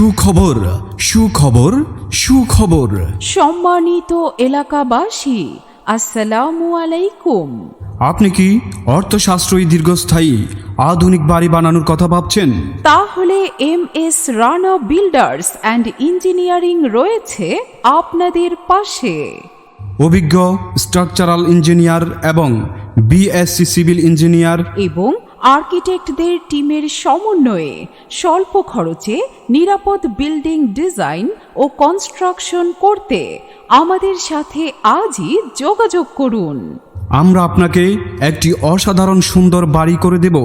সুখবর সুখবর সুখবর। সম্মানিত এলাকাবাসী, আসসালামু আলাইকুম। আপনি কি অর্থসাশ্রয়ী দীর্ঘস্থায়ী আধুনিক বাড়ি বানানোর কথা ভাবছেন? তাহলে MS Rana builders and engineering রয়েছে আপনাদের পাশে। অভিজ্ঞ স্ট্রাকচারাল ইঞ্জিনিয়ার এবং BSc সিভিল ইঞ্জিনিয়ার এবং আর্কিটেক্টদের টিমের সমন্বয়ে স্বল্প খরচে নিরাপদ বিল্ডিং ডিজাইন ও কনস্ট্রাকশন করতে আমাদের সাথে আজই যোগাযোগ করুন। আমরা আপনাকে একটি অসাধারণ সুন্দর বাড়ি করে দেব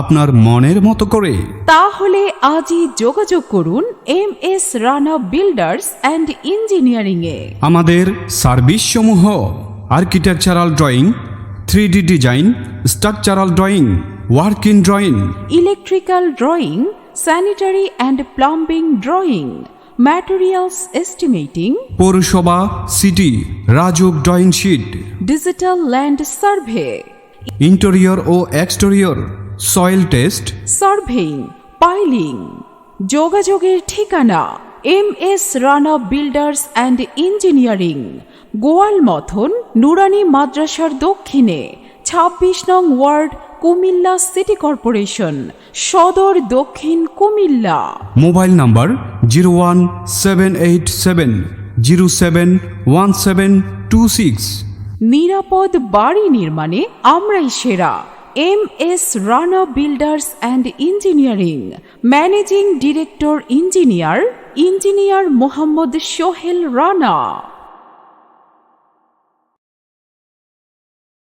আপনার মনের মতো করে। তাহলে আজই যোগাযোগ করুন MS Rana builders and engineering এ। আমাদের সার্ভিস সমূহ architectural drawing, 3D design, structural drawing, working drawing, electrical drawing, sanitary and plumbing drawing, materials estimating, পৌরসভা, city, Rajuk drawing sheet, digital land survey, interior ও exterior, soil test, surveying, piling. যোগাযোগের ঠিকানা MS Rana builders and engineering, Goalmathan Nurani মাদ্রাসার দক্ষিণে, 26 নং word, Comilla city corporation, সদর দক্ষিণ Comilla. Mobile number 01787071726। নিরাপদ বাড়ি নির্মাণে আমরাই সেরা। MS Rana builders and engineering, managing director engineer Mohammad Sohel Rana.